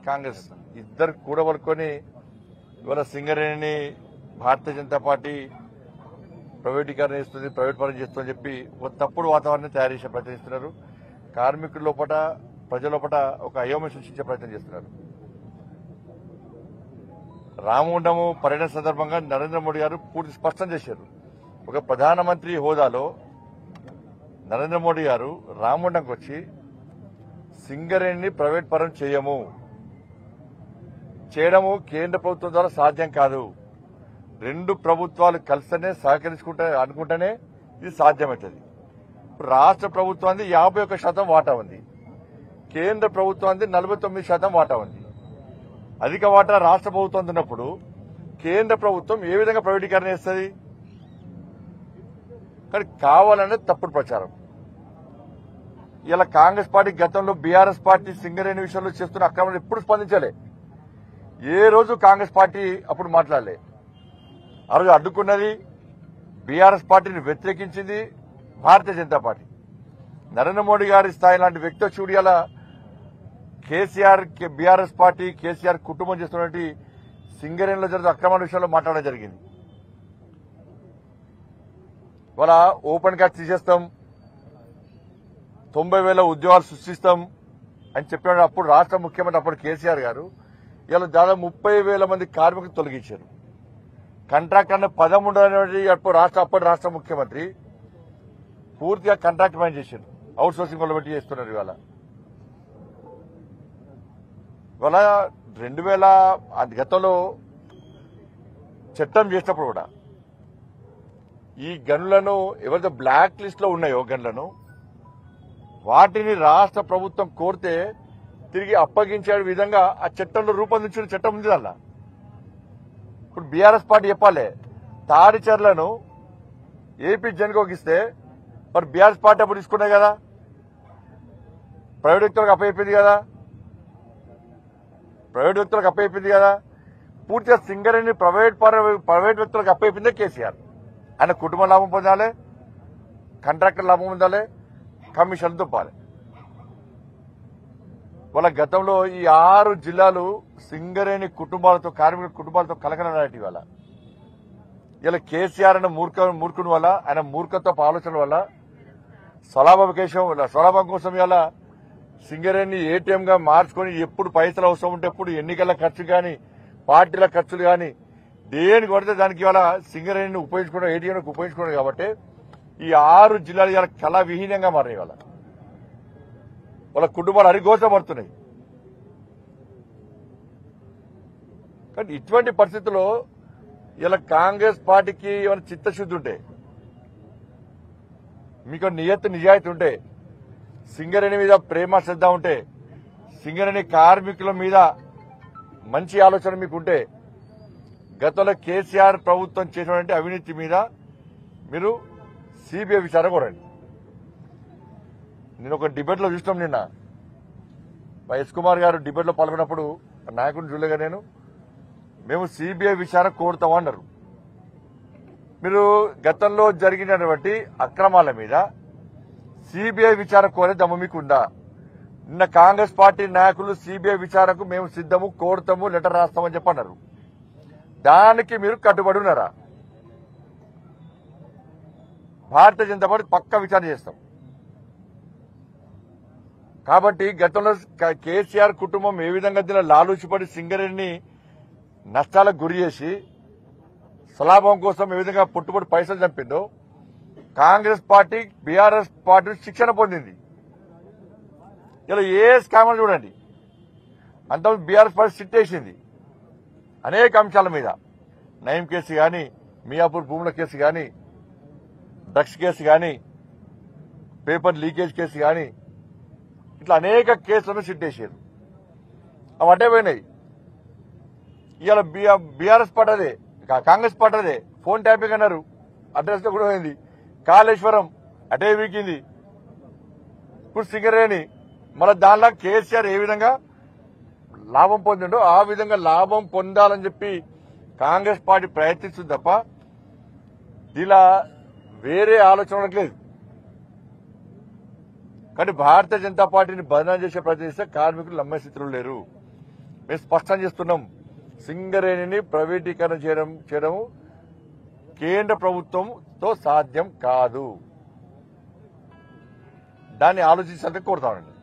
కాంగ్రెస్ ఇద్దరు కూడబలుకొని ఇవాళ సింగరేణిని భారతీయ జనతా పార్టీ ప్రైవేటీకరణ చేస్తుంది, ప్రైవేట్ పరం చేస్తుందని చెప్పి ఒక తప్పుడు వాతావరణాన్ని తయారు చేసే ప్రయత్నం చేస్తున్నారు. కార్మికుల లోపల ప్రజల లోపల ఒక అయోమయం సృష్టించే ప్రయత్నం చేస్తున్నారు. రామగుండము పర్యటన సందర్భంగా నరేంద్ర మోడీ గారు పూర్తి స్పష్టం చేశారు. ఒక ప్రధానమంత్రి హోదాలో నరేంద్ర మోడీ గారు రామగుండంకి వచ్చి సింగరేణిని ప్రైవేట్ పరం చేయడము కేంద్ర ప్రభుత్వం ద్వారా సాధ్యం కాదు. రెండు ప్రభుత్వాలు కలిసినే అనుకుంటేనే ఇది సాధ్యమవుతుంది. ఇప్పుడు రాష్ట్ర ప్రభుత్వానికి 51% వాటా ఉంది, కేంద్ర ప్రభుత్వానికి 49% వాటా ఉంది. అధిక వాటా రాష్ట్ర ప్రభుత్వం ఉన్నప్పుడు కేంద్ర ప్రభుత్వం ఏ విధంగా ప్రైవేటీకరణ చేస్తుంది? కానీ కావాలనే తప్పుడు ప్రచారం. ఇలా కాంగ్రెస్ పార్టీ గతంలో బీఆర్ఎస్ పార్టీ సింగరేణి విషయంలో చేస్తున్న అక్రమాలు ఎప్పుడు స్పందించలే. ఏ రోజు కాంగ్రెస్ పార్టీ అప్పుడు మాట్లాడలే. ఆ రోజు అడ్డుకున్నది బీఆర్ఎస్ పార్టీని వ్యతిరేకించింది భారతీయ జనతా పార్టీ. నరేంద్ర మోడీ గారి స్థాయి లాంటి వ్యక్తి చూడి అలా కేసీఆర్ బీఆర్ఎస్ పార్టీ కేసీఆర్ కుటుంబం చేస్తున్నటువంటి సింగరేణిలో జరుగుతున్న అక్రమాల విషయంలో మాట్లాడడం జరిగింది. వాళ్ళ ఓపెన్ క్యాచ్ తీసేస్తాం, 90,000 ఉద్యోగాలు సృష్టిస్తాం అని చెప్పిన అప్పుడు రాష్ట్ర ముఖ్యమంత్రి అప్పుడు కేసీఆర్ గారు ఇలా దాదాపు 30,000 మంది కార్మికులు తొలగించారు. కాంట్రాక్ట్ అనే పదం ఉండని అప్పటి రాష్ట్ర ముఖ్యమంత్రి పూర్తిగా కాంట్రాక్ట్ మైన్ చేశారు, అవుట్ సోర్సింగ్ వల్ల పెట్టి చేస్తున్నారు. ఇవాళ 2000 గతంలో చట్టం చేసినప్పుడు కూడా ఈ గనులను ఎవరైతే బ్లాక్ లిస్ట్ లో ఉన్నాయో గనులను వాటిని రాష్ట్ర ప్రభుత్వం కోరితే తిరిగి అప్పగించే విధంగా ఆ చట్టంలో రూపొందించిన చట్టం ఉంది. అలా ఇప్పుడు బీఆర్ఎస్ పార్టీ చెప్పాలి, తాడిచర్లను ఏపీ జన్కోకి ఇస్తే మరి బీఆర్ఎస్ పార్టీ అప్పుడు తీసుకున్నాయి కదా, ప్రైవేట్ వ్యక్తులకు అప్పయిపోయింది కదా, పూర్తిగా సింగరేణి ప్రైవేట్ వ్యక్తులకు అప్పయిపోయిందే కేసీఆర్. ఆయన కుటుంబ లాభం పొందాలి, కాంట్రాక్టర్ లాభం పొందాలి, కమిషన్ దుప్పాలి. వాళ్ళ గతంలో ఈ 6 జిల్లాలు సింగరేణి కుటుంబాలతో కార్మికుల కుటుంబాలతో కలకలనాటి వాళ్ళ ఇలా కేసీఆర్ అనే మూర్ఖుని వల్ల ఆయన మూర్ఖత్వ ఆలోచన వల్ల స్వలాభం కోసం ఇలా సింగరేణి ఏటీఎం గా మార్చుకొని ఎప్పుడు పైసలు అవసరం ఉంటే ఎప్పుడు ఎన్నికల ఖర్చు గాని పార్టీల ఖర్చులు గాని దేని కొడితే దానికి ఇవాళ సింగరేణిని ఉపయోగించుకోవడం ఏటీఎం ఉపయోగించుకోవడం కాబట్టి ఈ 6 జిల్లాలు ఇలా కళా విహీనంగా మారాయి. వాళ్ళ కుటుంబాలు అరిగోచబడుతున్నాయి. కానీ ఇటువంటి పరిస్థితుల్లో ఇలా కాంగ్రెస్ పార్టీకి ఏమైనా చిత్తశుద్ధి ఉంటే, మీకు నిజాయితీ ఉంటే, సింగరేణి మీద ప్రేమ శ్రద్ధ ఉంటే, సింగరేణి కార్మికుల మీద మంచి ఆలోచన మీకుంటే గతంలో కేసీఆర్ ప్రభుత్వం చేసినటువంటి అవినీతి మీద మీరు సిబిఐ విచారణ కోరండి. నేను ఒక డిబేట్ లో చూసినాం నిన్న, ఎస్ కుమార్ గారు డిబేట్ లో పాల్గొన్నప్పుడు నాయకుడిని చూడలేగా మేము సిబిఐ విచారణ కోరుతామన్నారు. మీరు గతంలో జరిగినటువంటి అక్రమాల మీద సిబిఐ విచారణ కోరే దమ్ము మీకుందా? నిన్న కాంగ్రెస్ పార్టీ నాయకులు సిబిఐ విచారణకు మేము సిద్దము, కోరుతాము, లెటర్ రాస్తామని చెప్పన్నారు. దానికి మీరు కట్టుబడి ఉన్నారా? భారతీయ జనతా పార్టీ పక్కా విచారణ చేస్తాం. కాబట్టి గతంలో కేసీఆర్ కుటుంబం ఏ విధంగా దీనిలో లాలూచిపడి సింగరేణిని నష్టాలకు గురి చేసి స్వలాభం కోసం ఏ విధంగా పుట్టుబడి పైసలు చంపిందో కాంగ్రెస్ పార్టీ బీఆర్ఎస్ పార్టీ శిక్షణ పొందింది. ఇలా ఏ స్కామర్ చూడండి, అంత బీఆర్ఎస్ పార్టీ సిట్ వేసింది అనేక అంశాల మీద. నయం కేసు గాని, మియాపూర్ భూముల కేసు గాని, డ్రగ్స్ కేసు గాని, పేపర్ లీకేజ్ కేసు గాని, ఇట్లా అనేక కేసులను సిట్ వేసారు. అవి అటే పోయినాయి. ఇవాళ బీఆర్ఎస్ పార్టీ అదే, కాంగ్రెస్ పార్టీ అదే ఫోన్ ట్యాపింగ్ అన్నారు, అడ్రస్ లో కూడా పోయింది. కాళేశ్వరం అటే వీకింది. ఇప్పుడు సింగరేణి మళ్ళీ దానిలో కేసీఆర్ ఏ విధంగా లాభం పొందిండో ఆ విధంగా లాభం పొందాలని చెప్పి కాంగ్రెస్ పార్టీ ప్రయత్నిస్తుంది తప్ప ఇలా వేరే ఆలోచన లేదు. కానీ భారతీయ జనతా పార్టీని బదనాం చేసే ప్రయత్నం చేస్తే కార్మికులు నమ్మే స్థితిలో లేరు. మేము స్పష్టం చేస్తున్నాం. సింగరేణిని ప్రైవేటీకరణ చేయడం కేంద్ర ప్రభుత్వంతో సాధ్యం కాదు. దాన్ని ఆలోచించాలని కోరుతామండి.